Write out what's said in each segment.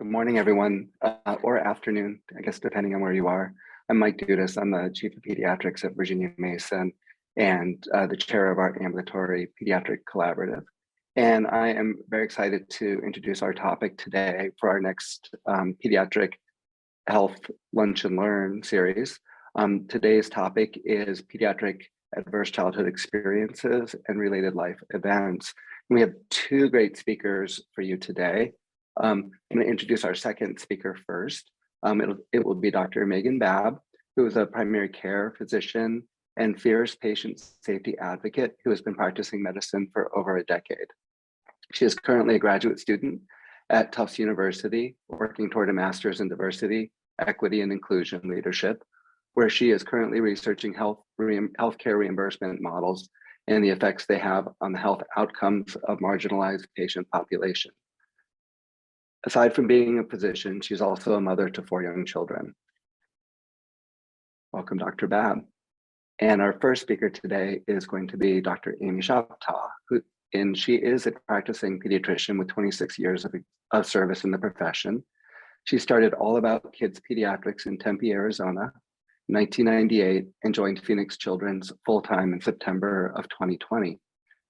Good morning, everyone, or afternoon, I guess, depending on where you are. I'm Mike Dudas. I'm the Chief of Pediatrics at Virginia Mason and the chair of our ambulatory pediatric collaborative. And I am very excited to introduce our topic today for our next Pediatric Health Lunch and Learn series. Today's topic is pediatric adverse childhood experiences and related life events. And we have two great speakers for you today. I'm going to introduce our second speaker first. It will be Dr. Megan Babb, who is a primary care physician and fierce patient safety advocate who has been practicing medicine for over a decade. She is currently a graduate student at Tufts University, working toward a master's in diversity, equity, and inclusion leadership, where she is currently researching healthcare reimbursement models and the effects they have on the health outcomes of marginalized patient population. Aside from being a physician, she's also a mother to 4 young children. Welcome, Dr. Babb. And our first speaker today is going to be Dr. Amy Chapta, and she is a practicing pediatrician with 26 years of service in the profession. She started All About Kids Pediatrics in Tempe, Arizona, in 1998, and joined Phoenix Children's full-time in September of 2020.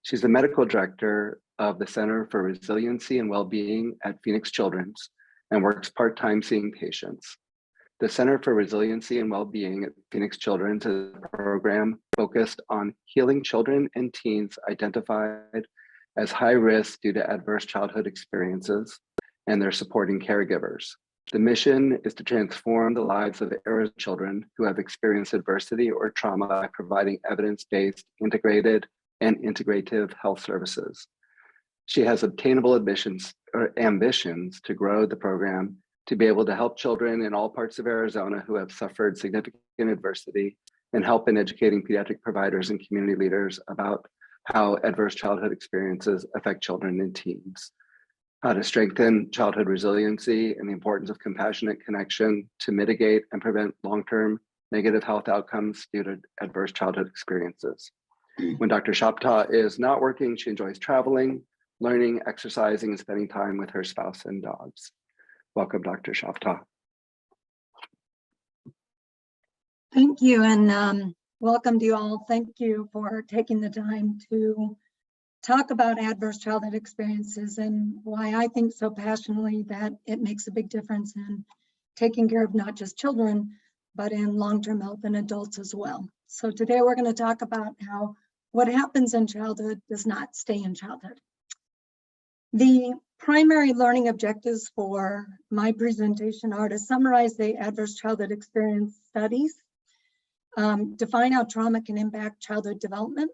She's the medical director of the Center for Resiliency and WellBeing at Phoenix Children's and works part-time seeing patients. The Center for Resiliency and WellBeing at Phoenix Children's is a program focused on healing children and teens identified as high risk due to adverse childhood experiences and their supporting caregivers. The mission is to transform the lives of Arizona children who have experienced adversity or trauma by providing evidence-based, integrated, and integrative health services. She has obtainable ambitions to grow the program to be able to help children in all parts of Arizona who have suffered significant adversity and help in educating pediatric providers and community leaders about how adverse childhood experiences affect children and teens, how to strengthen childhood resiliency and the importance of compassionate connection to mitigate and prevent long-term negative health outcomes due to adverse childhood experiences. When Dr. Chapta is not working, she enjoys traveling, learning, exercising, and spending time with her spouse and dogs. Welcome, Dr. Chapta. Thank you, and welcome to you all. Thank you for taking the time to talk about adverse childhood experiences and why I think so passionately that it makes a big difference in taking care of not just children, but in long-term health in adults as well. So today we're going to talk about how what happens in childhood does not stay in childhood. The primary learning objectives for my presentation are to summarize the adverse childhood experience studies, define how trauma can impact childhood development,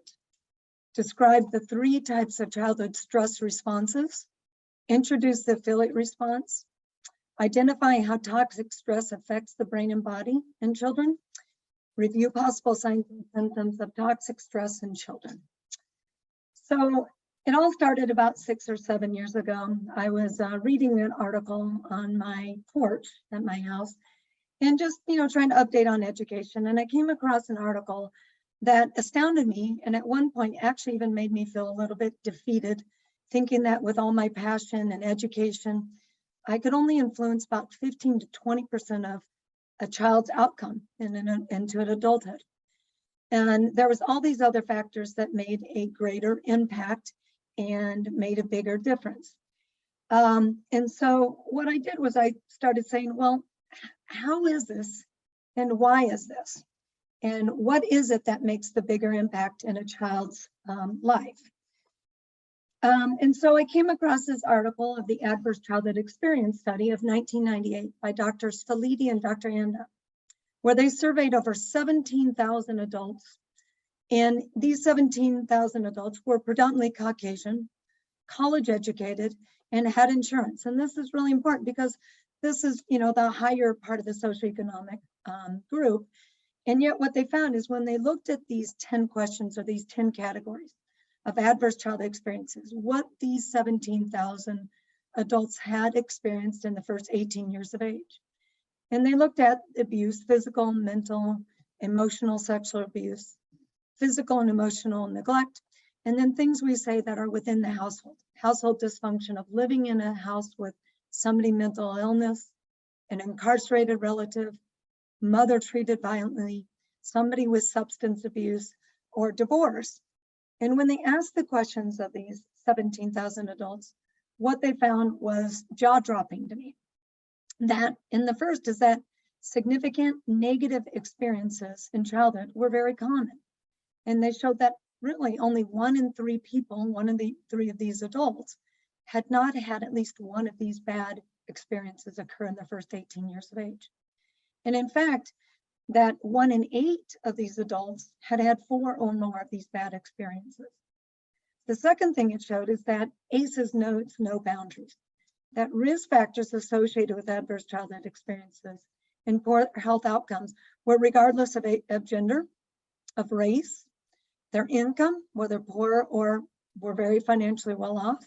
describe the 3 types of childhood stress responses, introduce the affiliate response, identify how toxic stress affects the brain and body in children, review possible signs and symptoms of toxic stress in children. So it all started about 6 or 7 years ago. I was reading an article on my porch at my house and just, trying to update on education. And I came across an article that astounded me. And at one point actually even made me feel a little bit defeated, thinking that with all my passion and education, I could only influence about 15 to 20% of a child's outcome into an adulthood. And there was all these other factors that made a greater impact and made a bigger difference. And so what I did was I started saying, well, how is this and why is this? And what is it that makes the bigger impact in a child's life? And so I came across this article of the Adverse Childhood Experience Study of 1998 by Drs. Felitti and Dr. Anda, where they surveyed over 17,000 adults. And these 17,000 adults were predominantly Caucasian, college educated, and had insurance. And this is really important because this is, the higher part of the socioeconomic group. And yet what they found is when they looked at these 10 questions or these 10 categories of adverse childhood experiences, what these 17,000 adults had experienced in the first 18 years of age. And they looked at abuse, physical, mental, emotional, sexual abuse, physical and emotional neglect, and then things we say that are within the household dysfunction of living in a house with somebody mental illness, an incarcerated relative, mother treated violently, somebody with substance abuse, or divorce. And when they asked the questions of these 17,000 adults, what they found was jaw-dropping to me. That in the first is that significant negative experiences in childhood were very common. And they showed that really only 1 in 3 people, 1 in the 3 of these adults, had not had at least one of these bad experiences occur in the first 18 years of age. And in fact, that 1 in 8 of these adults had had 4 or more of these bad experiences. The second thing it showed is that ACEs knows no boundaries, that risk factors associated with adverse childhood experiences and poor health outcomes were regardless of gender, of race, their income, whether poor or were very financially well off,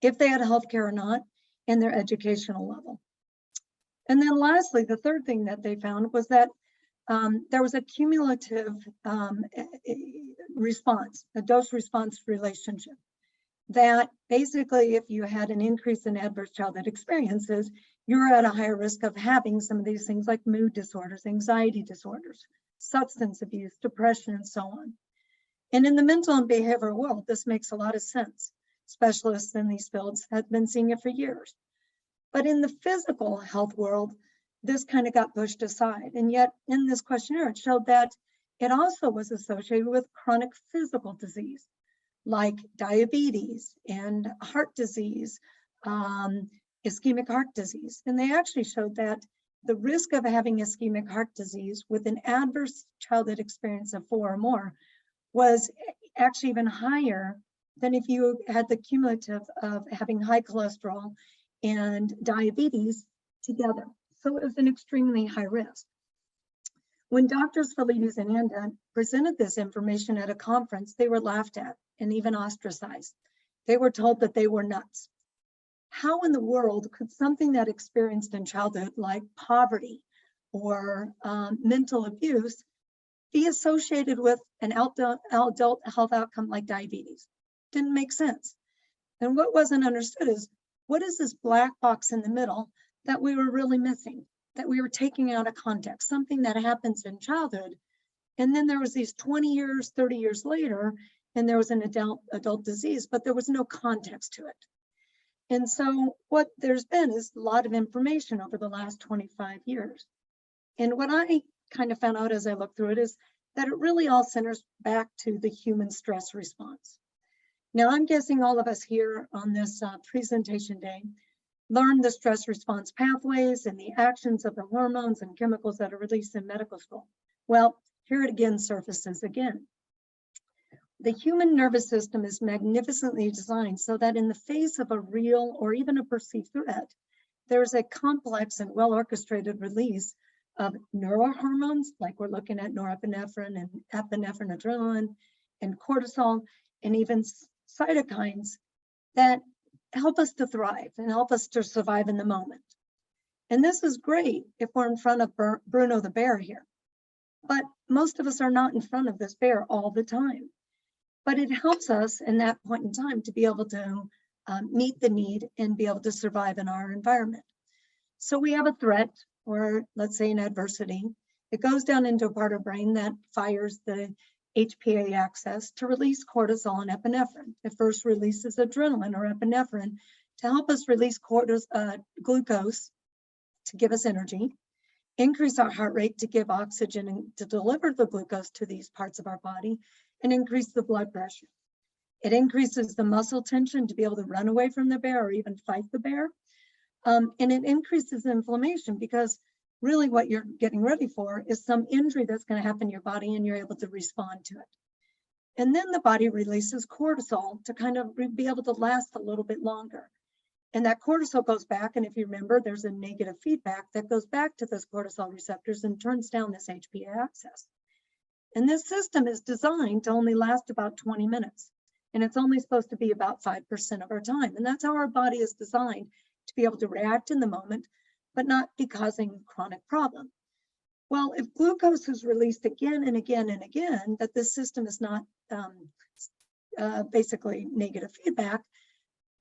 if they had health care or not, and their educational level. And then lastly, the third thing that they found was that there was a cumulative response, a dose-response relationship, that basically if you had an increase in adverse childhood experiences, you're at a higher risk of having some of these things like mood disorders, anxiety disorders, substance abuse, depression, and so on. And in the mental and behavioral world, this makes a lot of sense. Specialists in these fields have been seeing it for years. But in the physical health world, this kind of got pushed aside. And yet in this questionnaire, it showed that it also was associated with chronic physical disease, like diabetes and heart disease, ischemic heart disease. And they actually showed that the risk of having ischemic heart disease with an adverse childhood experience of 4 or more was actually even higher than if you had the cumulative of having high cholesterol and diabetes together. So it was an extremely high risk. When Drs. Felides and Anda presented this information at a conference, they were laughed at and even ostracized. They were told that they were nuts. How in the world could something that experienced in childhood, like poverty or mental abuse, be associated with an adult health outcome like diabetes? Didn't make sense. And what wasn't understood is, what is this black box in the middle that we were really missing, that we were taking out of context, something that happens in childhood. And then there was these 20 years, 30 years later, and there was an adult disease, but there was no context to it. And so what there's been is a lot of information over the last 25 years. And what I kind of found out as I looked through it is that it really all centers back to the human stress response. Now, I'm guessing all of us here on this presentation day learned the stress response pathways and the actions of the hormones and chemicals that are released in medical school. Well, here it again surfaces again. The human nervous system is magnificently designed so that in the face of a real or even a perceived threat, there's a complex and well-orchestrated release of neurohormones, like we're looking at norepinephrine and epinephrine, adrenaline, and cortisol, and even cytokines that help us to thrive and help us to survive in the moment. And this is great if we're in front of Bruno the bear here. But most of us are not in front of this bear all the time. But it helps us in that point in time to be able to meet the need and be able to survive in our environment. So we have a threat, or let's say an adversity. It goes down into a part of the brain that fires the HPA axis to release cortisol and epinephrine. It first releases adrenaline or epinephrine to help us release glucose to give us energy, increase our heart rate to give oxygen and to deliver the glucose to these parts of our body, and increase the blood pressure. It increases the muscle tension to be able to run away from the bear or even fight the bear. And it increases inflammation because really what you're getting ready for is some injury that's going to happen in your body and you're able to respond to it. And then the body releases cortisol to kind of be able to last a little bit longer. And that cortisol goes back, and if you remember, there's a negative feedback that goes back to those cortisol receptors and turns down this HPA axis. And this system is designed to only last about 20 minutes. And it's only supposed to be about 5% of our time. And that's how our body is designed to be able to react in the moment, but not be causing chronic problem. Well, if glucose is released again and again and again, that this system is not basically negative feedback,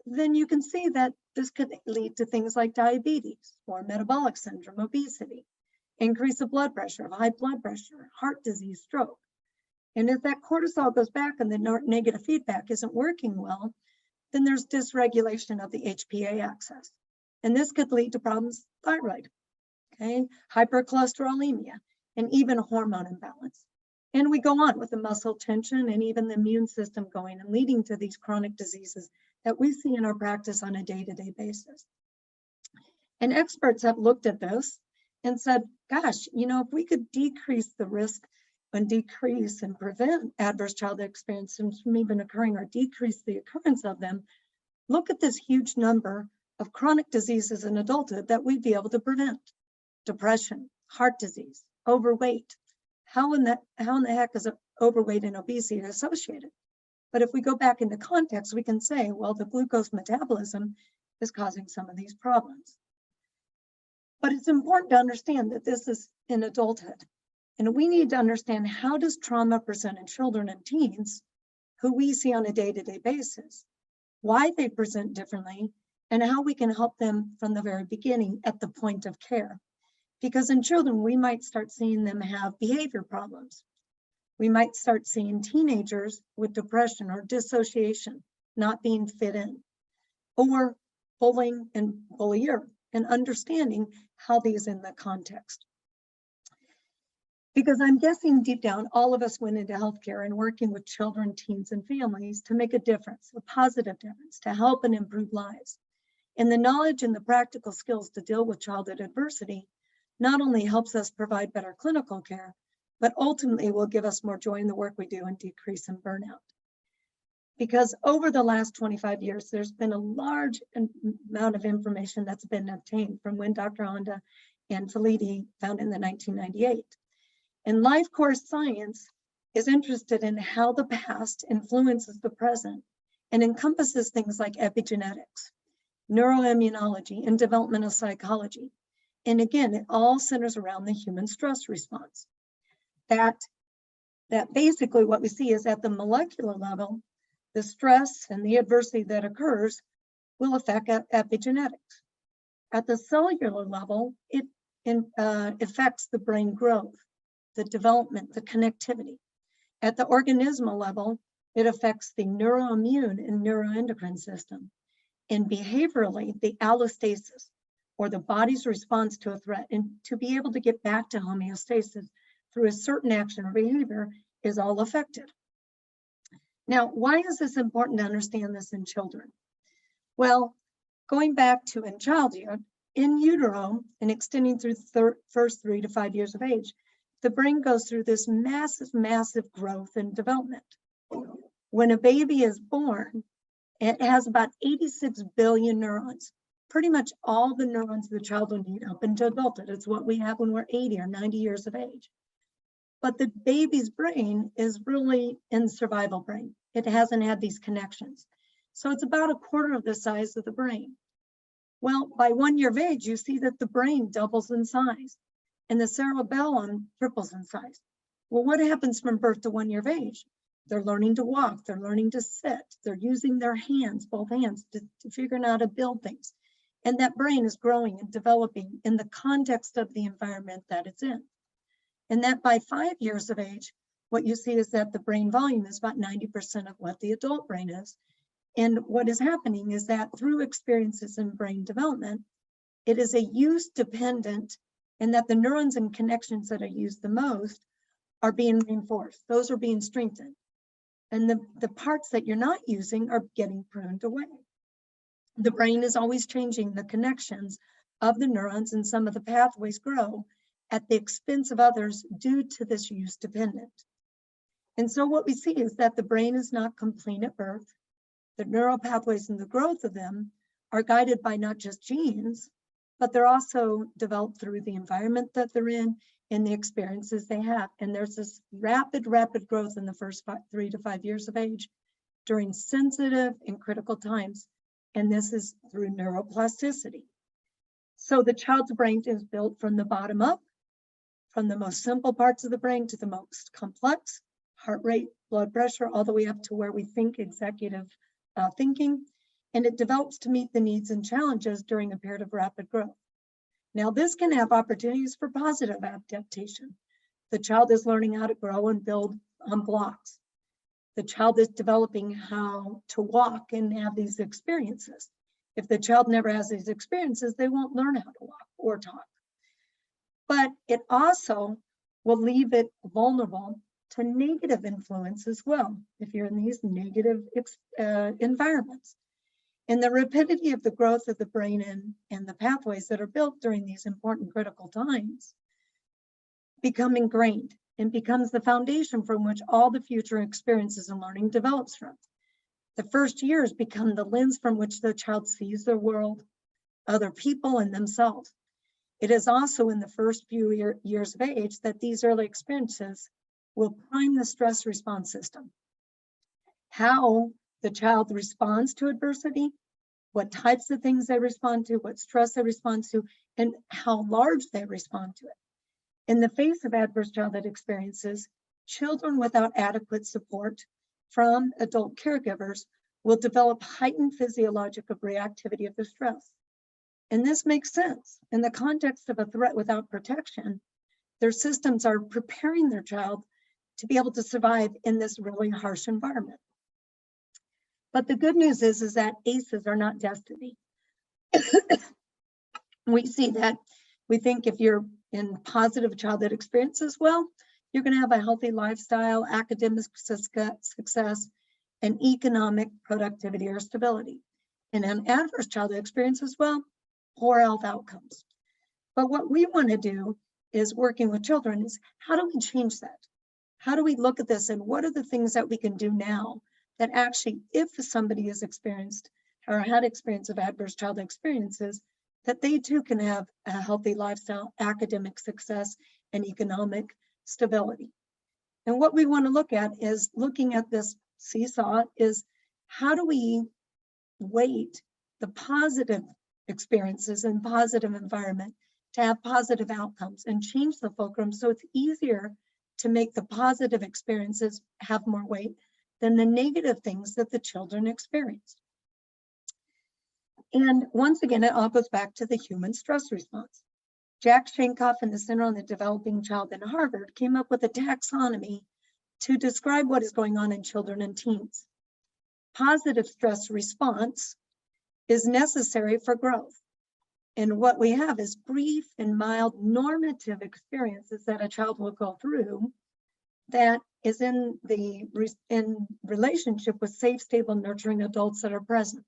then you can see that this could lead to things like diabetes or metabolic syndrome, obesity, increase of blood pressure, high blood pressure, heart disease, stroke. And if that cortisol goes back and the negative feedback isn't working well, then there's dysregulation of the HPA axis. And this could lead to problems, thyroid, okay, hypercholesterolemia, and even hormone imbalance. And we go on with the muscle tension and even the immune system going and leading to these chronic diseases that we see in our practice on a day-to-day basis. And experts have looked at this and said, gosh, you know, if we could decrease the risk and decrease and prevent adverse childhood experiences from even occurring or decrease the occurrence of them, look at this huge number of chronic diseases in adulthood that we'd be able to prevent. Depression, heart disease, overweight. How in the heck is overweight and obesity associated? But if we go back into context, we can say, well, the glucose metabolism is causing some of these problems. But it's important to understand that this is in adulthood. And we need to understand, how does trauma present in children and teens who we see on a day-to-day basis, why they present differently, and how we can help them from the very beginning at the point of care. Because in children, we might start seeing them have behavior problems. We might start seeing teenagers with depression or dissociation, not being fit in, or bullying and bullier, and understanding how these in the context. Because I'm guessing deep down, all of us went into healthcare and working with children, teens, and families to make a difference, a positive difference, to help and improve lives. And the knowledge and the practical skills to deal with childhood adversity not only helps us provide better clinical care, but ultimately will give us more joy in the work we do and decrease in burnout. Because over the last 25 years, there's been a large amount of information that's been obtained from when Dr. Honda and Felitti found in the 1998. And life course science is interested in how the past influences the present and encompasses things like epigenetics, neuroimmunology, and developmental psychology. And again, it all centers around the human stress response. That basically what we see is at the molecular level, the stress and the adversity that occurs will affect epigenetics. At the cellular level, it affects the brain growth, the development, the connectivity. At the organismal level, it affects the neuroimmune and neuroendocrine system. And behaviorally, the allostasis, or the body's response to a threat, and to be able to get back to homeostasis through a certain action or behavior, is all affected. Now, why is this important to understand this in children? Well, going back to in childhood, in utero and extending through the first 3 to 5 years of age, the brain goes through this massive growth and development. When a baby is born, it has about 86 billion neurons. Pretty much all the neurons the child will need up into adulthood. It's what we have when we're 80 or 90 years of age. But the baby's brain is really in survival brain. It hasn't had these connections. So it's about a quarter of the size of the brain. Well, by 1 year of age, you see that the brain doubles in size and the cerebellum triples in size. Well, what happens from birth to 1 year of age? They're learning to walk, they're learning to sit, they're using their hands, both hands, to figure out how to build things. And that brain is growing and developing in the context of the environment that it's in. And that by 5 years of age, what you see is that the brain volume is about 90% of what the adult brain is. And what is happening is that through experiences in brain development, it is a use dependent, and that the neurons and connections that are used the most are being reinforced. Those are being strengthened. And the parts that you're not using are getting pruned away. The brain is always changing the connections of the neurons, and some of the pathways grow at the expense of others due to this use dependent. And so what we see is that the brain is not complete at birth. The neural pathways and the growth of them are guided by not just genes, but they're also developed through the environment that they're in and the experiences they have. And there's this rapid growth in the first 3 to 5 years of age during sensitive and critical times. And this is through neuroplasticity. So the child's brain is built from the bottom up, from the most simple parts of the brain to the most complex, heart rate, blood pressure, all the way up to where we think executive thinking. and it develops to meet the needs and challenges during a period of rapid growth. Now, this can have opportunities for positive adaptation. The child is learning how to grow and build on blocks. The child is developing how to walk and have these experiences. If the child never has these experiences, they won't learn how to walk or talk. But it also will leave it vulnerable to negative influence as well, if you're in these negative environments. And the rapidity of the growth of the brain and the pathways that are built during these important critical times become ingrained and becomes the foundation from which all the future experiences and learning develops from. The first years become the lens from which the child sees their world, other people, and themselves. It is also in the first few years of age that these early experiences will prime the stress response system. How the child responds to adversity, what types of things they respond to, what stress they respond to, and how large they respond to it. In the face of adverse childhood experiences, children without adequate support from adult caregivers will develop heightened physiological reactivity of the stress. And this makes sense. In the context of a threat without protection, their systems are preparing their child to be able to survive in this really harsh environment. But the good news is that ACEs are not destiny. We see that, we think if you're in positive childhood experiences, well, you're going to have a healthy lifestyle, academic success, and economic productivity or stability. And in adverse childhood experiences, well, poor health outcomes. But what we want to do is working with children is how do we change that? How do we look at this and what are the things that we can do now that actually, if somebody has experienced or had experience of adverse childhood experiences, that they too can have a healthy lifestyle, academic success, and economic stability. And what we want to look at is looking at this seesaw is how do we weight the positive experiences and positive environment to have positive outcomes and change the fulcrum so it's easier to make the positive experiences have more weight than the negative things that the children experienced. And once again, it all goes back to the human stress response. Jack Shankoff and the Center on the Developing Child in Harvard came up with a taxonomy to describe what is going on in children and teens. Positive stress response is necessary for growth. And what we have is brief and mild normative experiences that a child will go through that is in relationship with safe, stable, nurturing adults that are present.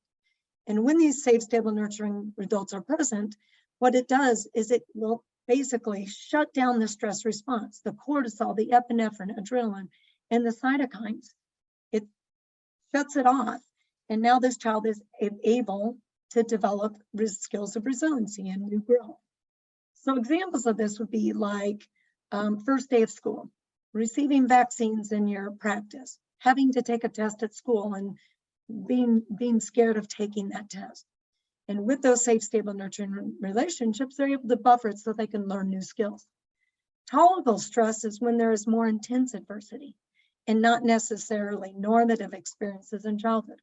And when these safe, stable, nurturing adults are present, what it does is it will basically shut down the stress response, the cortisol, the epinephrine, adrenaline, and the cytokines. It shuts it off. And now this child is able to develop skills of resiliency and new growth. So examples of this would be like first day of school, receiving vaccines in your practice, having to take a test at school and being scared of taking that test. And with those safe, stable, nurturing relationships, they're able to buffer it so they can learn new skills. Tolerable stress is when there is more intense adversity and not necessarily normative experiences in childhood.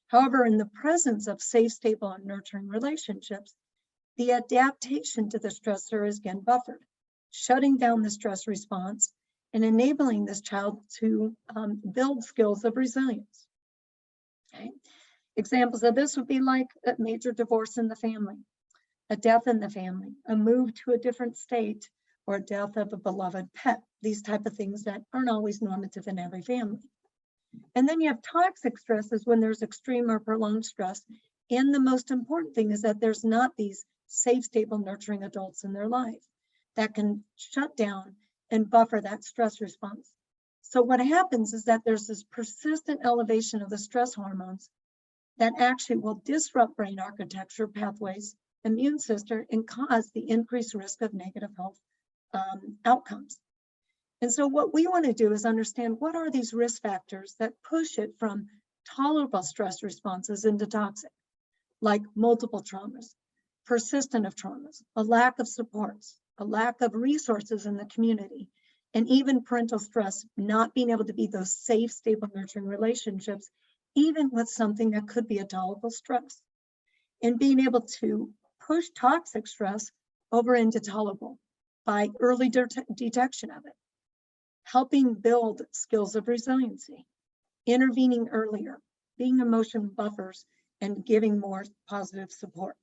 However, in the presence of safe, stable, and nurturing relationships, the adaptation to the stressor is again buffered, shutting down the stress response and enabling this child to build skills of resilience. Okay. Examples of this would be like a major divorce in the family, a death in the family, a move to a different state, or death of a beloved pet, these type of things that aren't always normative in every family. And then you have toxic stresses when there's extreme or prolonged stress. And the most important thing is that there's not these safe, stable, nurturing adults in their life that can shut down and buffer that stress response. So what happens is that there's this persistent elevation of the stress hormones that actually will disrupt brain architecture, pathways, immune system, and cause the increased risk of negative health outcomes. And so what we want to do is understand what are these risk factors that push it from tolerable stress responses into toxic, like multiple traumas, persistent of traumas, a lack of supports, a lack of resources in the community, and even parental stress, not being able to be those safe, stable, nurturing relationships even with something that could be a tolerable stress, and being able to push toxic stress over into tolerable by early detection of it, helping build skills of resiliency, intervening earlier, being emotion buffers, and giving more positive support.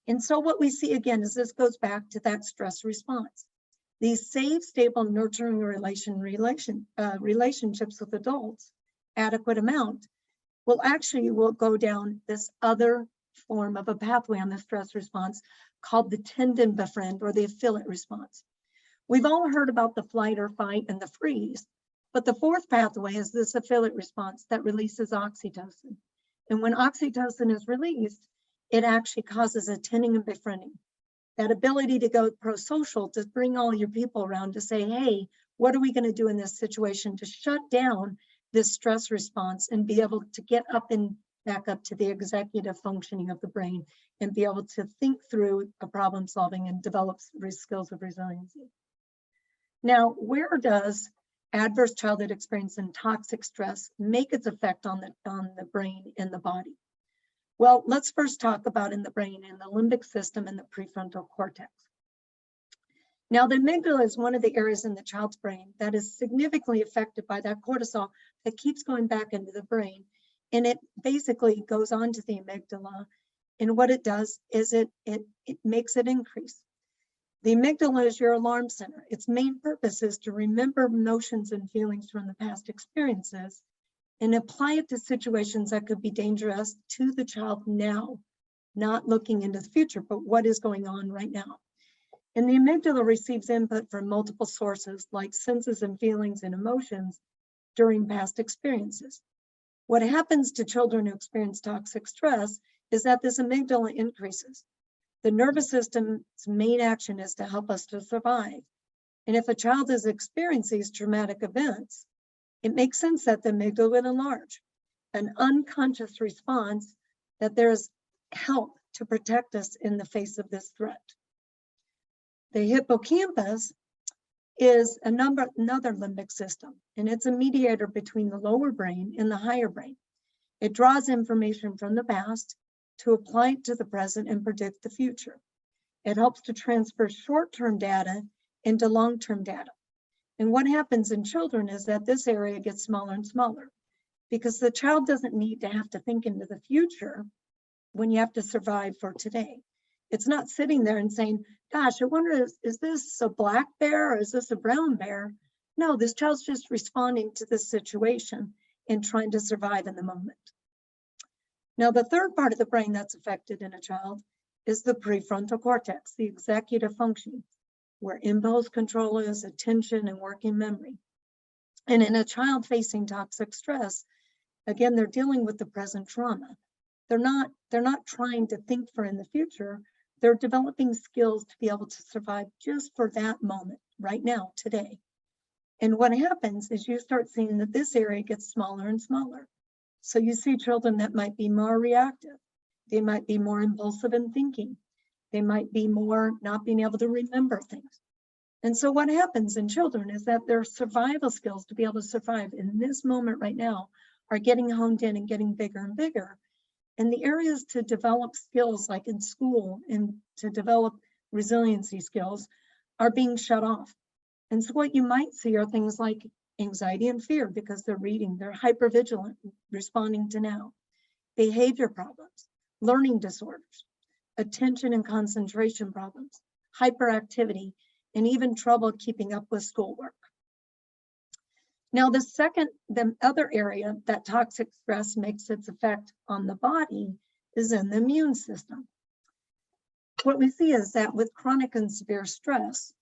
And so what we see again is this goes back to that stress response. These safe, stable, nurturing relationships with adults, adequate amount, will go down this other form of a pathway on the stress response called the tend and befriend, or the affiliate response. We've all heard about the flight or fight and the freeze, but the fourth pathway is this affiliate response that releases oxytocin. And when oxytocin is released, it actually causes a tending and befriending. That ability to go pro-social, to bring all your people around to say, hey, what are we going to do in this situation to shut down this stress response and be able to get up and back up to the executive functioning of the brain and be able to think through a problem solving and develop skills of resiliency. Now, where does adverse childhood experience and toxic stress make its effect on the brain and the body? Well, let's first talk about in the brain, in the limbic system and the prefrontal cortex. Now, the amygdala is one of the areas in the child's brain that is significantly affected by that cortisol that keeps going back into the brain. And it basically goes on to the amygdala. And what it does is it makes it increase. The amygdala is your alarm center. Its main purpose is to remember emotions and feelings from the past experiences and apply it to situations that could be dangerous to the child now, not looking into the future, but what is going on right now. And the amygdala receives input from multiple sources like senses and feelings and emotions during past experiences. What happens to children who experience toxic stress is that this amygdala increases. The nervous system's main action is to help us to survive. And if a child is experiencing these traumatic events, it makes sense that the amygdala would enlarge, an unconscious response that there's help to protect us in the face of this threat. The hippocampus is another limbic system, and it's a mediator between the lower brain and the higher brain. It draws information from the past to apply it to the present and predict the future. It helps to transfer short-term data into long-term data. And what happens in children is that this area gets smaller and smaller because the child doesn't need to have to think into the future when you have to survive for today. It's not sitting there and saying, gosh, I wonder, is this a black bear or is this a brown bear? No, this child's just responding to this situation and trying to survive in the moment. Now, the third part of the brain that's affected in a child is the prefrontal cortex, the executive function, where impulse control is, attention, and working memory. And in a child facing toxic stress, again, they're dealing with the present trauma. They're not trying to think for in the future. They're developing skills to be able to survive just for that moment, right now, today. And what happens is you start seeing that this area gets smaller and smaller. So you see children that might be more reactive. They might be more impulsive in thinking. They might be more not being able to remember things. And so what happens in children is that their survival skills to be able to survive in this moment right now are getting honed in and getting bigger and bigger. And the areas to develop skills like in school and to develop resiliency skills are being shut off. And so what you might see are things like anxiety and fear because they're reading, they're hypervigilant, responding to now, behavior problems, learning disorders, attention and concentration problems, hyperactivity, and even trouble keeping up with schoolwork. Now, the other area that toxic stress makes its effect on the body is in the immune system. What we see is that with chronic and severe stress,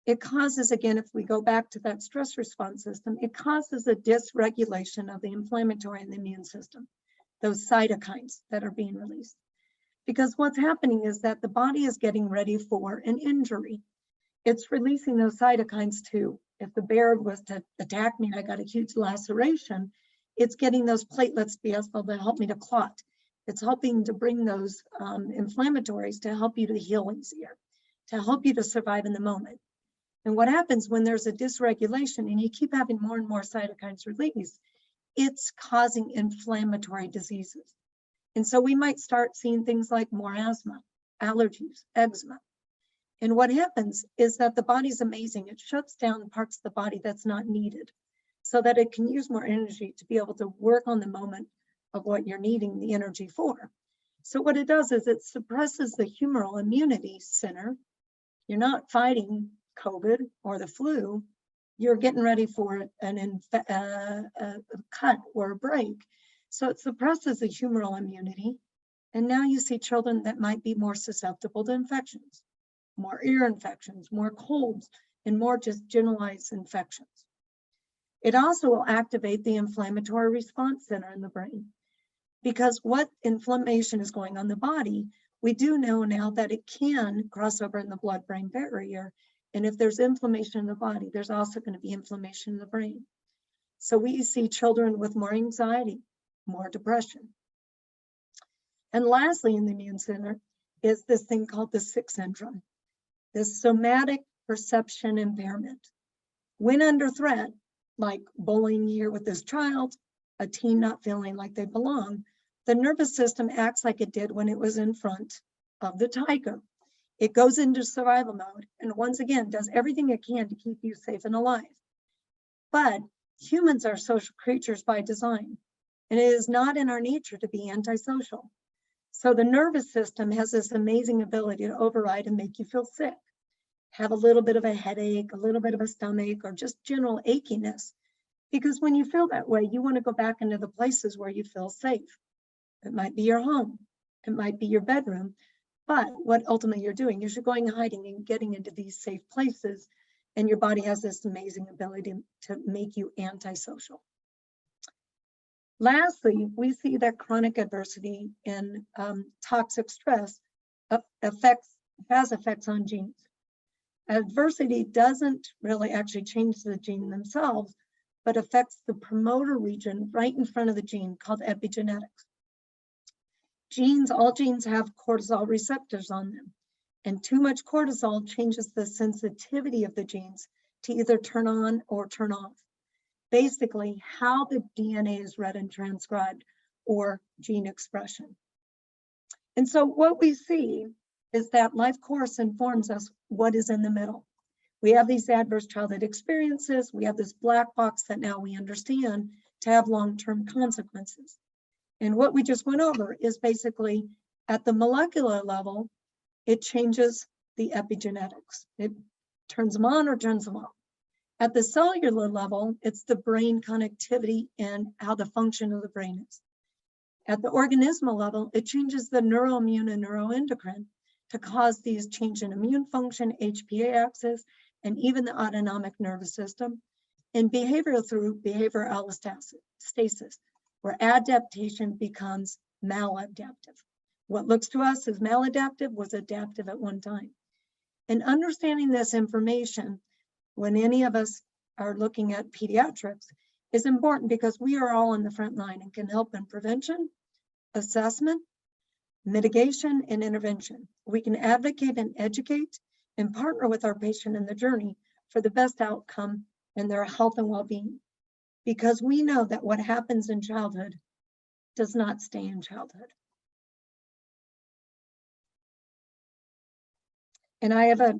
it causes, again, if we go back to that stress response system, it causes a dysregulation of the inflammatory and the immune system, those cytokines that are being released. Because what's happening is that the body is getting ready for an injury. It's releasing those cytokines too. If the bear was to attack me and I got a huge laceration, it's getting those platelets be able to help me to clot. It's helping to bring those inflammatories to help you to heal easier, to help you to survive in the moment. And what happens when there's a dysregulation and you keep having more and more cytokines released, it's causing inflammatory diseases. And so we might start seeing things like more asthma, allergies, eczema. And what happens is that the body's amazing. It shuts down parts of the body that's not needed so that it can use more energy to be able to work on the moment of what you're needing the energy for. So what it does is it suppresses the humoral immunity center. You're not fighting COVID or the flu. You're getting ready for a cut or a break. So it suppresses the humoral immunity. And now you see children that might be more susceptible to infections, more ear infections, more colds, and more just generalized infections. It also will activate the inflammatory response center in the brain, because what inflammation is going on in the body, we do know now that it can cross over in the blood-brain barrier. And if there's inflammation in the body, there's also going to be inflammation in the brain. So we see children with more anxiety, more depression. And lastly, in the immune center is this thing called the sick syndrome, this somatic perception impairment. When under threat, like bullying here with this child, a teen not feeling like they belong, the nervous system acts like it did when it was in front of the tiger. It goes into survival mode and once again does everything it can to keep you safe and alive. But humans are social creatures by design, and it is not in our nature to be antisocial. So the nervous system has this amazing ability to override and make you feel sick, have a little bit of a headache, a little bit of a stomach, or just general achiness. Because when you feel that way, you want to go back into the places where you feel safe. It might be your home, it might be your bedroom, but what ultimately you're doing is you're going hiding and getting into these safe places, and your body has this amazing ability to make you antisocial. Lastly, we see that chronic adversity and toxic stress has effects on genes. Adversity doesn't really actually change the gene themselves, but affects the promoter region right in front of the gene called epigenetics. All genes have cortisol receptors on them, and too much cortisol changes the sensitivity of the genes to either turn on or turn off. Basically, how the DNA is read and transcribed, or gene expression. And so what we see is that life course informs us what is in the middle. We have these adverse childhood experiences. We have this black box that now we understand to have long-term consequences. And what we just went over is basically at the molecular level, it changes the epigenetics. It turns them on or turns them off. At the cellular level, it's the brain connectivity and how the function of the brain is. At the organismal level, it changes the neuroimmune and neuroendocrine to cause these change in immune function, HPA axis, and even the autonomic nervous system, and behavioral through behavioral allostasis, where adaptation becomes maladaptive. What looks to us as maladaptive was adaptive at one time. And understanding this information, when any of us are looking at pediatrics, is important because we are all on the front line and can help in prevention, assessment, mitigation, and intervention. We can advocate and educate and partner with our patient in the journey for the best outcome in their health and well-being. Because we know that what happens in childhood does not stay in childhood. And I have a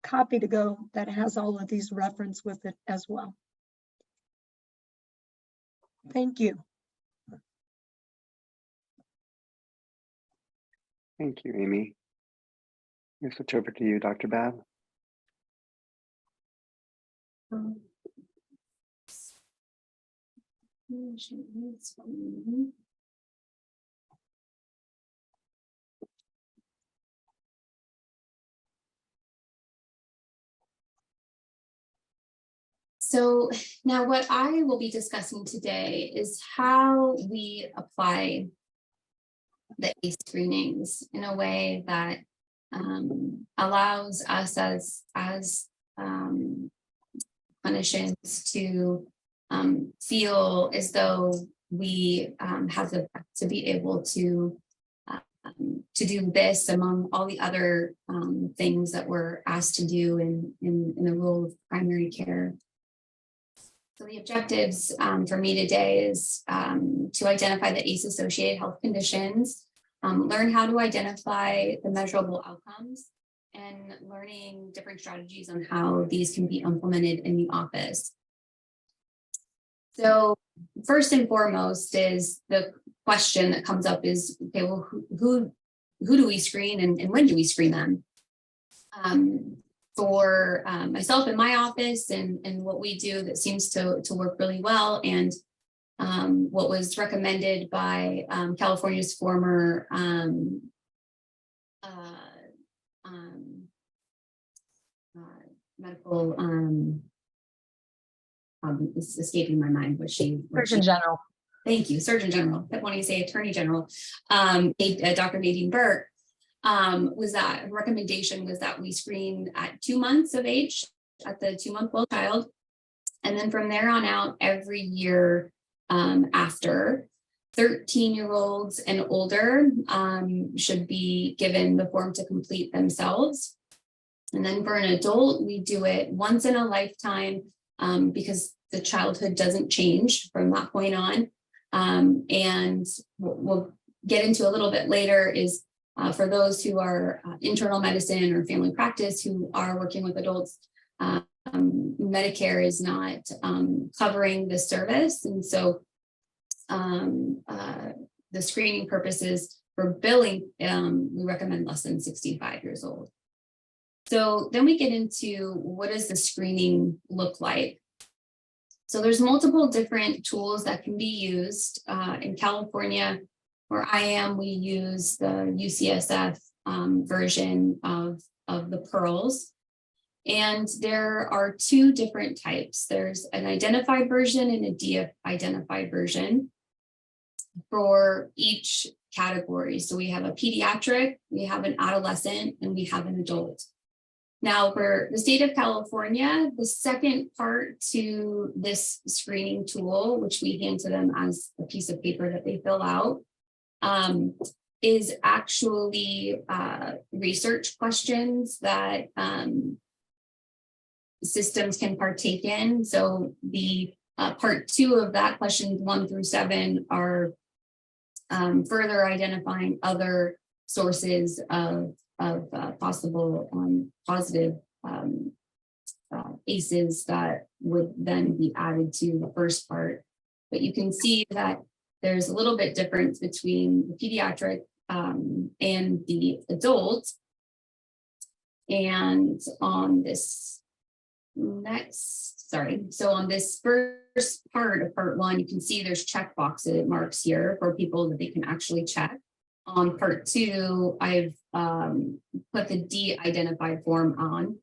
copy to go that has all of these reference with it as well. Thank you. Thank you, Amy. I'll switch over to you, Dr. Babb. So now what I will be discussing today is how we apply the ACE screenings in a way that allows us as clinicians to feel as though we have the to be able to do this among all the other things that we're asked to do in the role of primary care. So the objectives for me today is to identify the ACE-associated health conditions, learn how to identify the measurable outcomes, and learning different strategies on how these can be implemented in the office. So first and foremost is the question that comes up is, okay, well, who do we screen and when do we screen them? For myself in my office and what we do that seems to work really well, and what was recommended by California's former medical, it's escaping my mind, but Surgeon General. Thank you, Surgeon General. I want to say Attorney General, Dr. Nadine Burke, was that recommendation was that we screen at 2 months of age at the 2-month-old child. And then from there on out, every year after, 13-year-olds and older should be given the form to complete themselves. And then for an adult, we do it once in a lifetime because the childhood doesn't change from that point on. And what we'll get into a little bit later is for those who are internal medicine or family practice who are working with adults, Medicare is not covering the service. And so the screening purposes for billing, we recommend less than 65 years old. So then we get into what does the screening look like? So there's multiple different tools that can be used. In California, where I am, we use the UCSF version of the PEARLS. And there are 2 different types. There's an identified version and a de-identified version for each category. So we have a pediatric, we have an adolescent, and we have an adult. Now, for the state of California, the second part to this screening tool, which we hand to them as a piece of paper that they fill out, is actually research questions that systems can partake in. So the part 2 of that, questions 1 through 7, are further identifying other sources of possible positive ACEs that would then be added to the first part. But you can see that there's a little bit difference between the pediatric and the adult. And on this so on this first part of part 1, you can see there's check boxes marks here for people that they can actually check. On part 2, I've put the de-identified form on,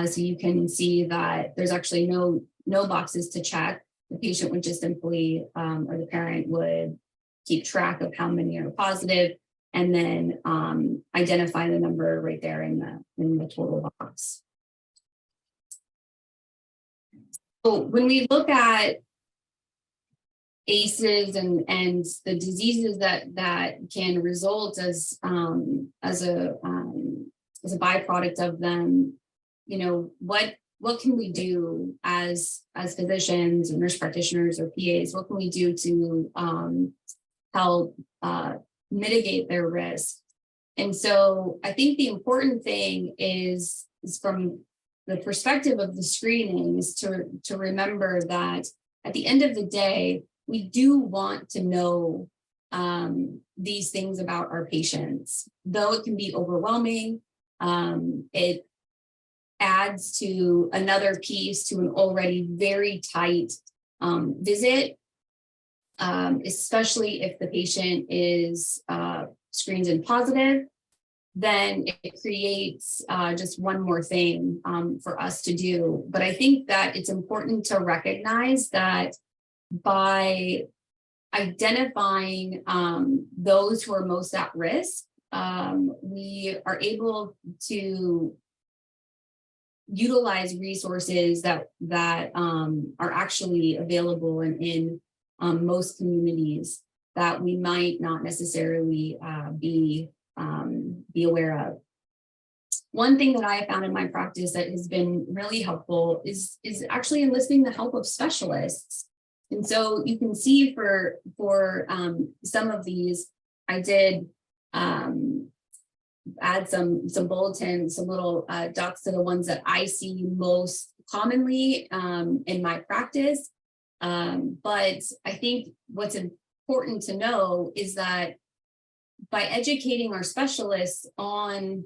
so you can see that there's actually no boxes to check. The patient would just simply, or the parent would keep track of how many are positive, and then identify the number right there in the total box. So when we look at ACEs and the diseases that can result as a byproduct of them, you know, what can we do as physicians or nurse practitioners or PAs? What can we do to help mitigate their risk? And so I think the important thing is from the perspective of the screening is to remember that at the end of the day, we do want to know these things about our patients. Though it can be overwhelming, it adds to another piece to an already very tight visit, especially if the patient is screened in positive. Then it creates just one more thing for us to do. But I think that it's important to recognize that by identifying those who are most at risk, we are able to utilize resources that are actually available in most communities that we might not necessarily be aware of. one thing that I have found in my practice that has been really helpful is actually enlisting the help of specialists. And so you can see for some of these, I did add some bulletins, some little docs to the ones that I see most commonly in my practice. But I think what's important to know is that by educating our specialists on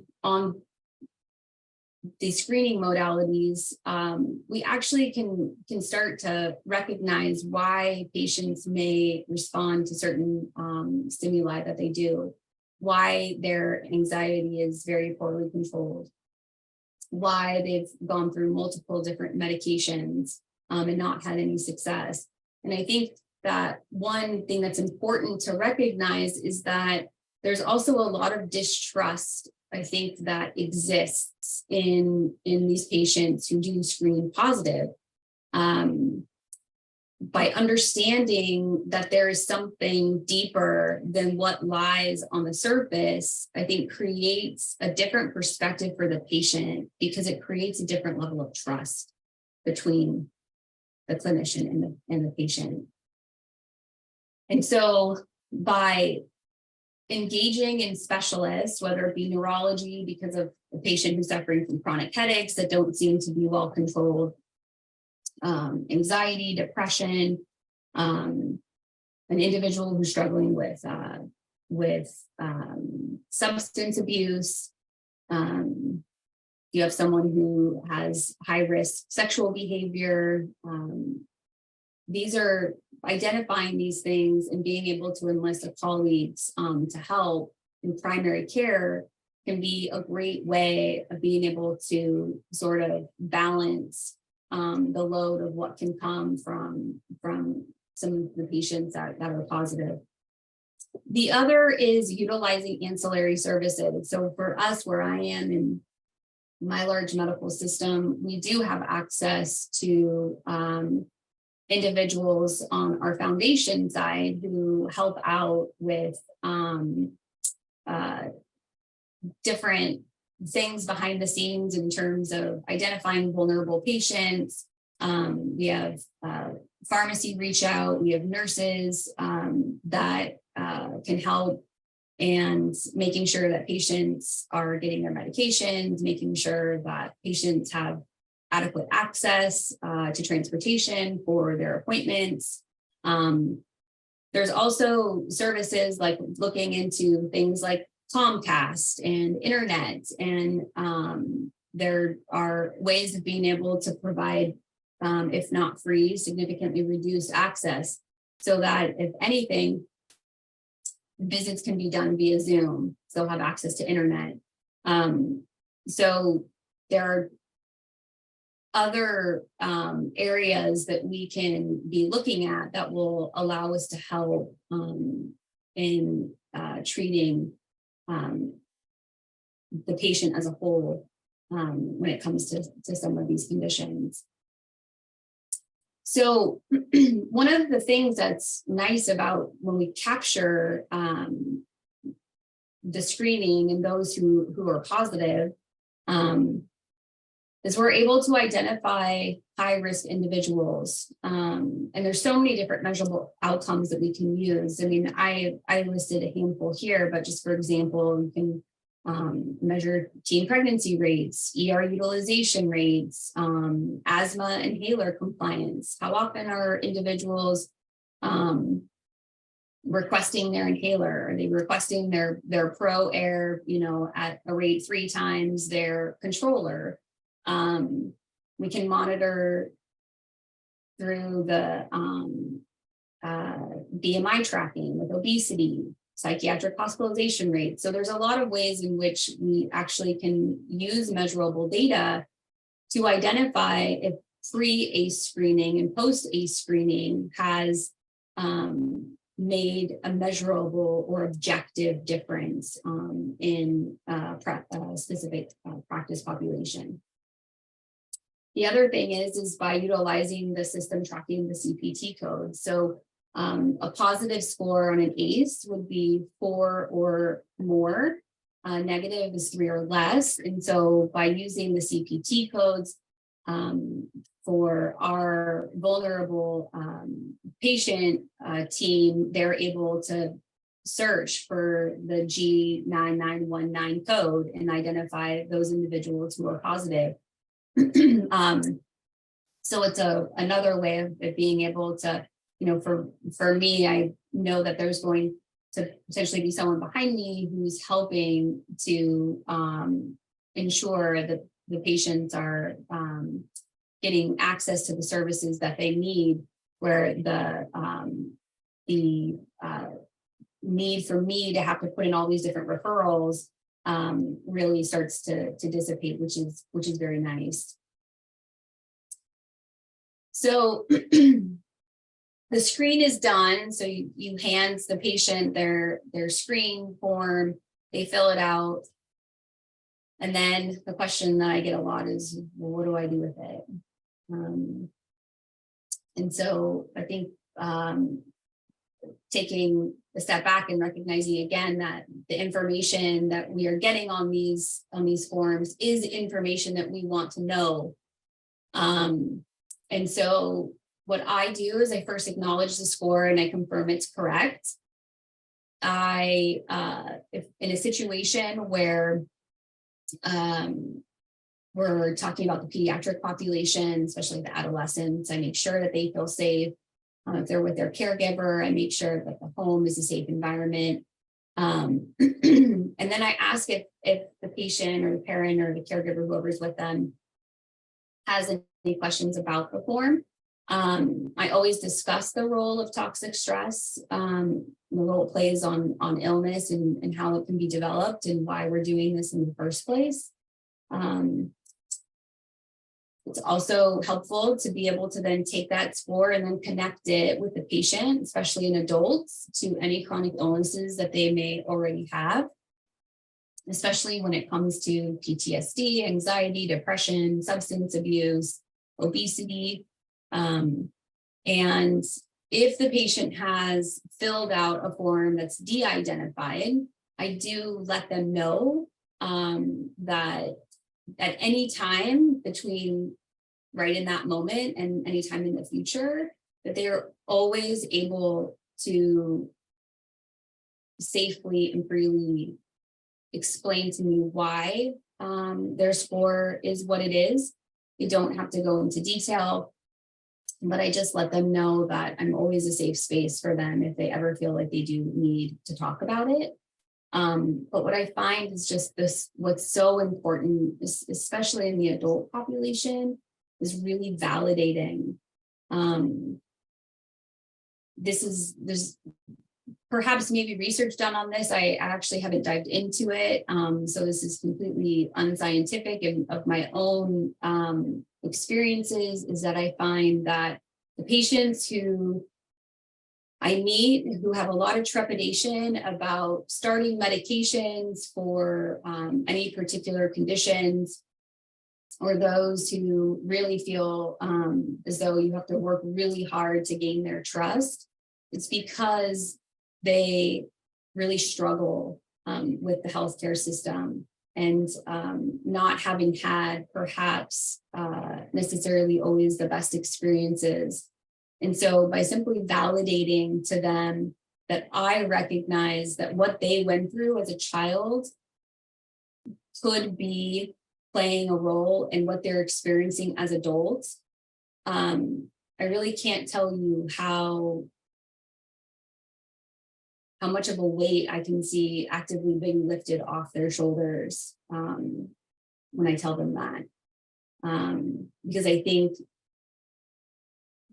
the screening modalities, we actually can start to recognize why patients may respond to certain stimuli that they do, why their anxiety is very poorly controlled, why they've gone through multiple different medications and not had any success. And I think that one thing that's important to recognize is that there's also a lot of distrust, I think, that exists in these patients who do screen positive. By understanding that there is something deeper than what lies on the surface, I think creates a different perspective for the patient, because it creates a different level of trust between the clinician and the patient. And so by engaging in specialists, whether it be neurology because of a patient who's suffering from chronic headaches that don't seem to be well controlled, anxiety, depression, an individual who's struggling with substance abuse, you have someone who has high risk sexual behavior. These are identifying these things and being able to enlist colleagues to help in primary care can be a great way of being able to sort of balance the load of what can come from some of the patients that are positive. The other is utilizing ancillary services. So for us, where I am in my large medical system, we do have access to individuals on our foundation side who help out with different things behind the scenes in terms of identifying vulnerable patients. We have pharmacy reach out, we have nurses that can help, and making sure that patients are getting their medications, making sure that patients have adequate access to transportation for their appointments. There's also services like looking into things like Comcast and internet, and there are ways of being able to provide, if not free, significantly reduced access, so that if anything, visits can be done via Zoom, so have access to internet. So there are other areas that we can be looking at that will allow us to help in treating the patient as a whole when it comes to some of these conditions. So one of the things that's nice about when we capture the screening and those who are positive is we're able to identify high-risk individuals. And there's so many different measurable outcomes that we can use. I mean, I listed a handful here, but just for example, you can measure teen pregnancy rates, ER utilization rates, asthma inhaler compliance. How often are individuals requesting their inhaler? Are they requesting their Pro Air, at a rate 3 times their controller? We can monitor through the BMI tracking with obesity, psychiatric hospitalization rates. So there's a lot of ways in which we actually can use measurable data to identify if pre-ACE screening and post-ACE screening has made a measurable or objective difference in a specific practice population. The other thing is by utilizing the system tracking the CPT code. So a positive score on an ACE would be 4 or more. negative is 3 or less. And so by using the CPT codes for our vulnerable patient team, they're able to search for the G9919 code and identify those individuals who are positive. So it's another way of being able to, for me, I know that there's going to potentially be someone behind me who's helping to ensure that the patients are getting access to the services that they need, where the need for me to have to put in all these different referrals really starts to dissipate, which is very nice. So the screen is done. So you hand the patient their screen form, they fill it out. And then the question that I get a lot is, well, what do I do with it? And so I think taking a step back and recognizing again that the information that we are getting on these forms is information that we want to know. And so what I do is I first acknowledge the score and I confirm it's correct. If in a situation where we're talking about the pediatric population, especially the adolescents, I make sure that they feel safe. If they're with their caregiver, I make sure that the home is a safe environment. And then I ask if the patient or the parent or the caregiver, whoever's with them, has any questions about the form. I always discuss the role of toxic stress, the role it plays on illness and how it can be developed and why we're doing this in the first place. It's also helpful to be able to then take that score and then connect it with the patient, especially in adults, to any chronic illnesses that they may already have, especially when it comes to PTSD, anxiety, depression, substance abuse, obesity. And if the patient has filled out a form that's de-identified, I do let them know that at any time between right in that moment and any time in the future, that they are always able to safely and freely explain to me why their score is what it is. They don't have to go into detail, but I just let them know that I'm always a safe space for them if they ever feel like they do need to talk about it. But what I find is just this, what's so important, especially in the adult population, is really validating. There's perhaps maybe research done on this. I actually haven't dived into it. So this is completely unscientific, and of my own experiences is that I find that the patients who I meet who have a lot of trepidation about starting medications for any particular conditions, or those who really feel as though you have to work really hard to gain their trust, it's because they really struggle with the healthcare system and not having had perhaps necessarily always the best experiences. And so by simply validating to them that I recognize that what they went through as a child could be playing a role in what they're experiencing as adults, I really can't tell you how much of a weight I can see actively being lifted off their shoulders when I tell them that. Because I think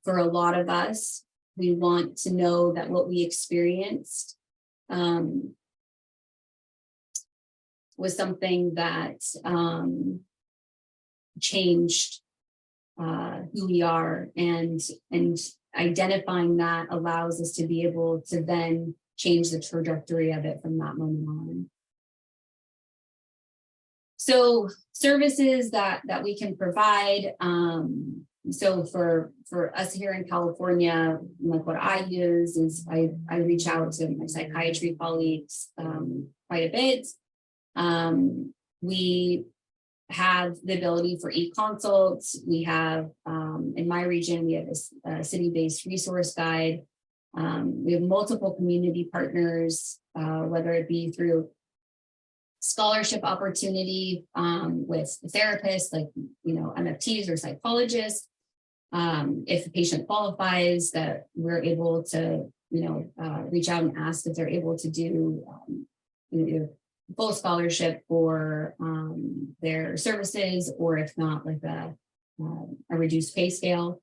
for a lot of us, we want to know that what we experienced was something that changed who we are, and identifying that allows us to be able to then change the trajectory of it from that moment on. So services that we can provide. So for us here in California, like what I use is I reach out to my psychiatry colleagues quite a bit. We have the ability for e-consults. We have, in my region, we have a city-based resource guide. We have multiple community partners, whether it be through scholarship opportunity with therapists, like, MFTs or psychologists. If the patient qualifies, that we're able to, reach out and ask if they're able to do full scholarship for their services, or if not, like a reduced pay scale.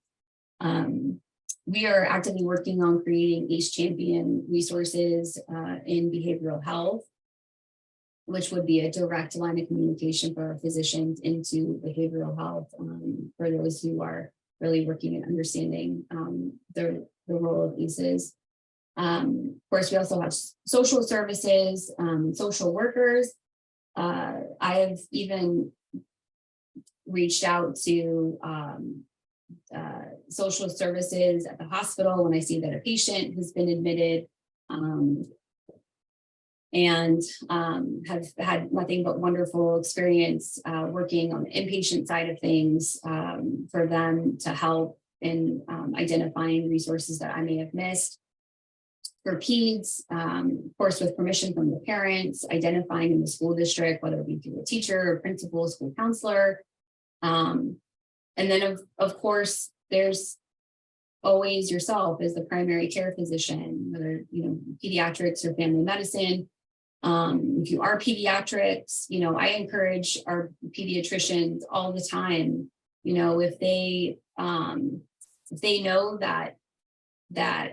We are actively working on creating ACE champion resources in behavioral health, which would be a direct line of communication for our physicians into behavioral health, for those who are really working and understanding the role of ACEs. Of course, we also have social services, social workers. I have even reached out to social services at the hospital when I see that a patient has been admitted, and have had nothing but wonderful experience working on the inpatient side of things for them to help in identifying resources that I may have missed. For peds, of course, with permission from the parents, identifying in the school district, whether it be through a teacher or principal, school counselor. And then of course, there's always yourself as the primary care physician, whether, pediatrics or family medicine. If you are pediatrics, I encourage our pediatricians all the time, if they know that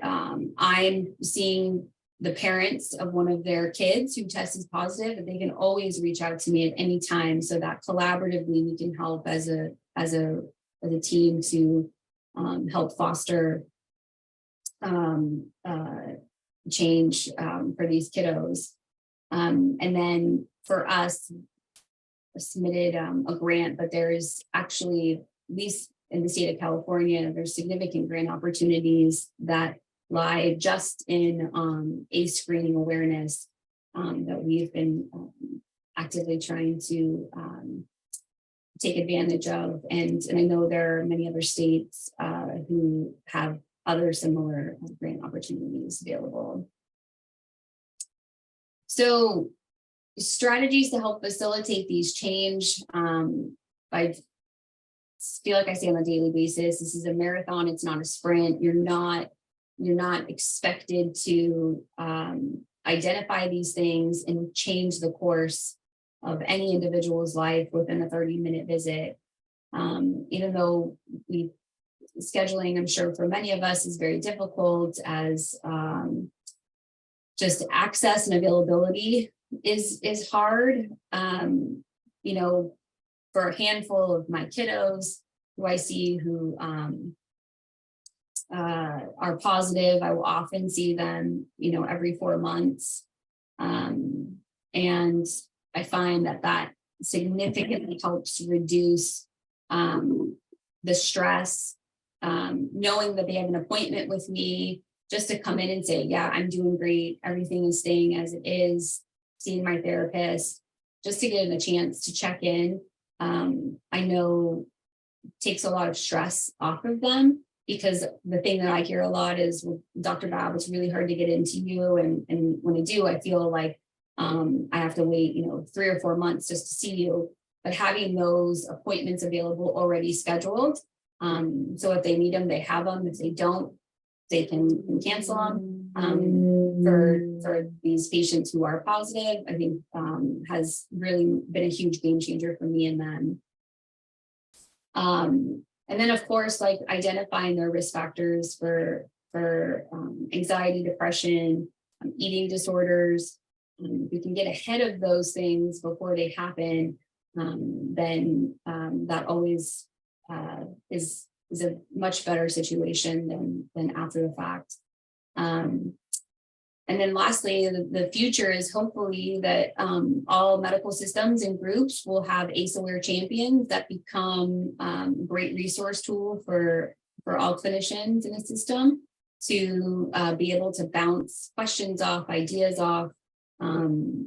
I'm seeing the parents of one of their kids who tests positive, that they can always reach out to me at any time, so that collaboratively we can help as a team to help foster change for these kiddos. And then for us, I submitted a grant, but there's actually, at least in the state of California, there's significant grant opportunities that lie just in ACE screening awareness that we've been actively trying to take advantage of. And I know there are many other states who have other similar grant opportunities available. So strategies to help facilitate these change. I feel like I say on a daily basis, this is a marathon, it's not a sprint. You're not expected to identify these things and change the course of any individual's life within a 30-minute visit. Even though scheduling, I'm sure for many of us, is very difficult, as just access and availability is hard. For a handful of my kiddos who I see who are positive, I will often see them, every 4 months. And I find that significantly helps reduce the stress, knowing that they have an appointment with me just to come in and say, yeah, I'm doing great. Everything is staying as it is, seeing my therapist, just to get a chance to check in. I know takes a lot of stress off of them, because the thing that I hear a lot is, well, Dr. Bob, it's really hard to get into you. And when I do, I feel like I have to wait, 3 or 4 months just to see you. But having those appointments available already scheduled, so if they need them, they have them. If they don't, they can cancel them. For these patients who are positive, I think has really been a huge game changer for me and them. And then, of course, like identifying their risk factors for anxiety, depression, eating disorders. If we can get ahead of those things before they happen, then that always is a much better situation than after the fact. And then lastly, the future is hopefully that all medical systems and groups will have ACE-aware champions that become a great resource tool for all clinicians in the system to be able to bounce questions off, ideas off,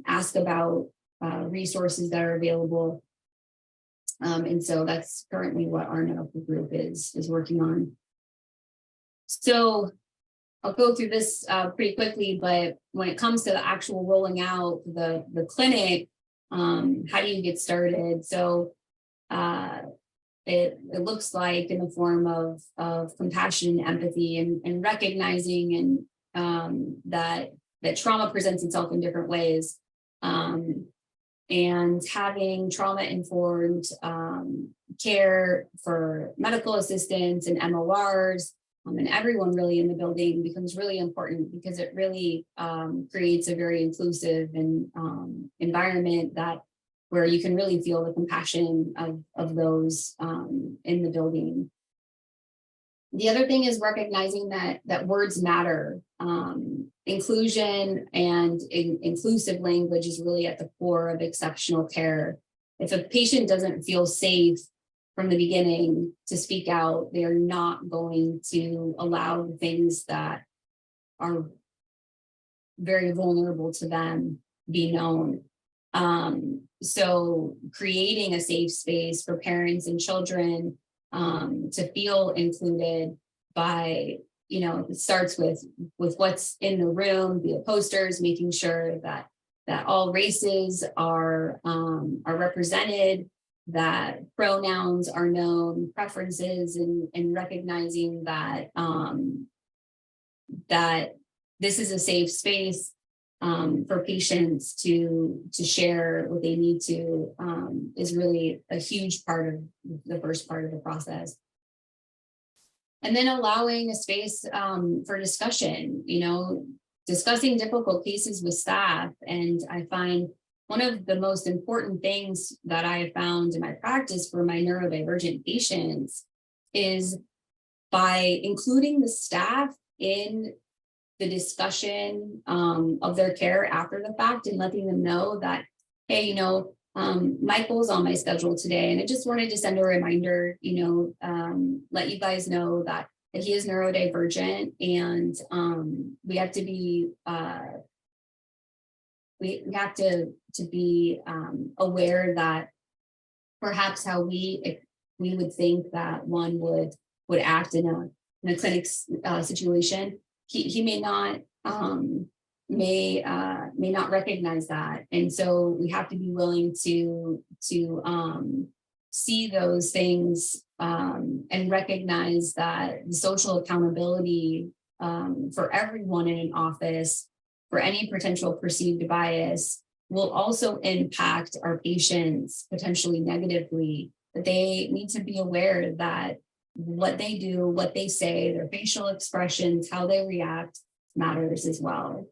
ask about resources that are available. And so that's currently what our medical group is working on. So I'll go through this pretty quickly, but when it comes to the actual rolling out the clinic, how do you get started? So it looks like in the form of compassion and empathy and recognizing and that trauma presents itself in different ways. And having trauma-informed care for medical assistants and MORs and everyone really in the building becomes really important, because it really creates a very inclusive and environment where you can really feel the compassion of those in the building. The other thing is recognizing that words matter. Inclusion and inclusive language is really at the core of exceptional care. If a patient doesn't feel safe from the beginning to speak out, they are not going to allow the things that are very vulnerable to them be known. So creating a safe space for parents and children to feel included by, it starts with what's in the room, the posters, making sure that all races are represented, that pronouns are known, preferences, and recognizing that that this is a safe space for patients to share what they need to is really a huge part of the first part of the process. And then allowing a space for discussion, discussing difficult cases with staff. And I find one of the most important things that I have found in my practice for my neurodivergent patients is by including the staff in the discussion of their care after the fact, and letting them know that, hey, Michael's on my schedule today, and I just wanted to send a reminder, let you guys know that he is neurodivergent, and we have to be aware that perhaps how we would think that one would act in a clinic situation, he may not may not recognize that. And so we have to be willing to see those things and recognize that the social accountability for everyone in an office for any potential perceived bias will also impact our patients potentially negatively. That they need to be aware that what they do, what they say, their facial expressions, how they react matters as well.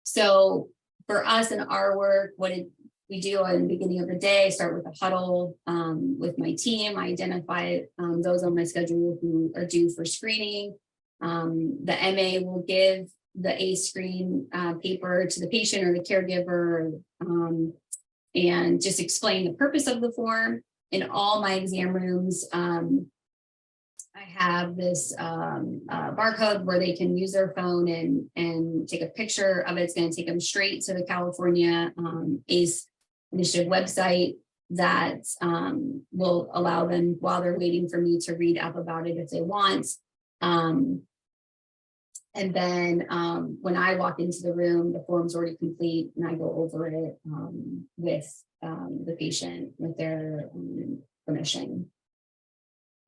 So for us in our work, what we do in the beginning of the day, start with a huddle with my team. I identify those on my schedule who are due for screening. The MA will give the ACE screen paper to the patient or the caregiver and just explain the purpose of the form. In all my exam rooms, I have this barcode where they can use their phone and take a picture of it. It's going to take them straight to the California ACE Initiative website that will allow them, while they're waiting for me, to read up about it if they want. And then when I walk into the room, the form's already complete, and I go over it with the patient with their permission.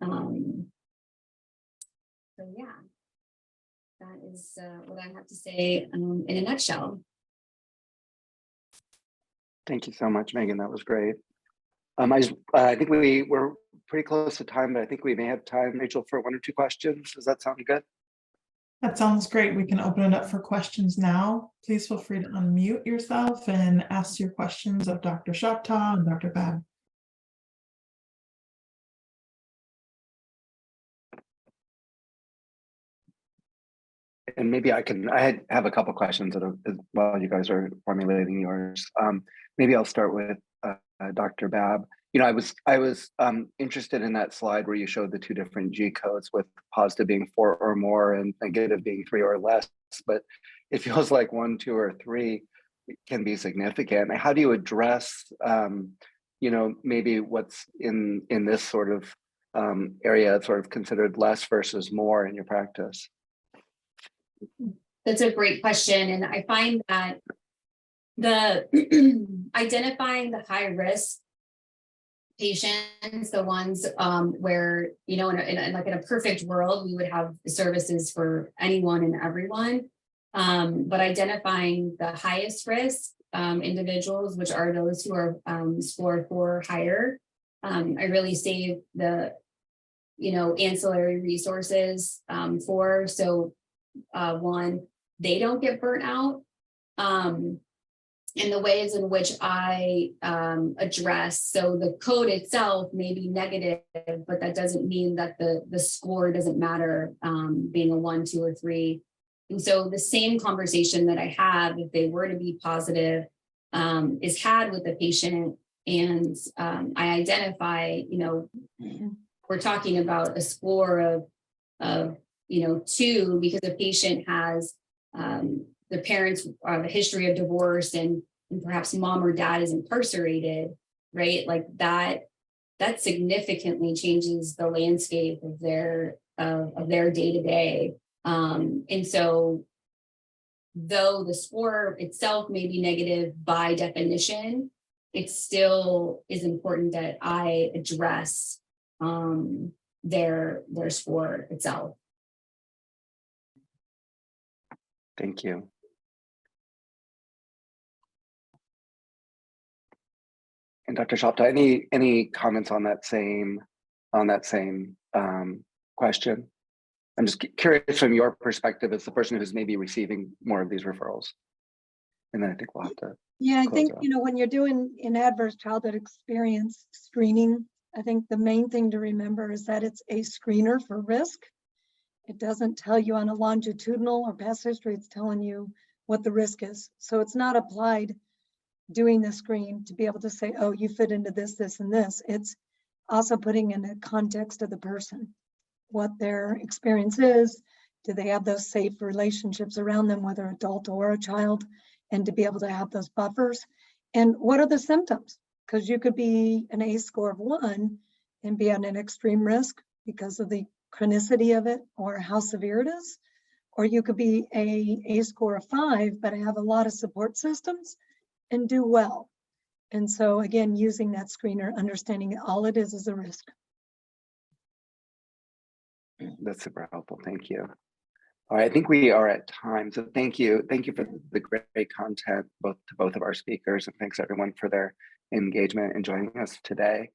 So yeah, that is what I have to say in a nutshell. Thank you so much, Megan. That was great. I think we were pretty close to time, but I think we may have time, Rachel, for 1 or 2 questions. Does that sound good? That sounds great. We can open it up for questions now. Please feel free to unmute yourself and ask your questions of Dr. Choctaw and Dr. Babb. And maybe I have a couple questions while you guys are formulating yours. Maybe I'll start with Dr. Babb. I was interested in that slide where you showed the 2 different G codes, with positive being 4 or more and negative being 3 or less, but it feels like 1, 2, or 3 can be significant. How do you address, maybe what's in this sort of area sort of considered less versus more in your practice? That's a great question. And I find that the identifying the high risk patients, the ones where, in a perfect world, we would have services for anyone and everyone. But identifying the highest risk individuals, which are those who are score 4 higher, I really save the, ancillary resources for. So one, they don't get burnt out. And the ways in which I address, so the code itself may be negative, but that doesn't mean that the score doesn't matter, being a 1, 2, or 3. And so the same conversation that I have, if they were to be positive, is had with the patient. And I identify, we're talking about a score of 2, because the patient has the parents have a history of divorce and perhaps mom or dad is incarcerated, right? Like that significantly changes the landscape of their day-to-day. And so though the score itself may be negative by definition, it still is important that I address their score itself. Thank you. And Dr. Shoptaw, any comments on that same question? I'm just curious from your perspective as the person who's maybe receiving more of these referrals. And then I think we'll have to. Yeah, I think, when you're doing an adverse childhood experience screening, I think the main thing to remember is that it's a screener for risk. It doesn't tell you on a longitudinal or past history, it's telling you what the risk is. So it's not applied doing the screen to be able to say, oh, you fit into this, this, and this. It's also putting in the context of the person, what their experience is. Do they have those safe relationships around them, whether adult or a child, and to be able to have those buffers? And what are the symptoms? Because you could be an ACE score of 1 and be at an extreme risk because of the chronicity of it or how severe it is. Or you could be a ACE score of 5, but have a lot of support systems and do well. And so again, using that screener, understanding all it is a risk. That's super helpful. Thank you. All right, I think we are at time. So thank you. Thank you for the great content, both of our speakers, and thanks everyone for their engagement and joining us today.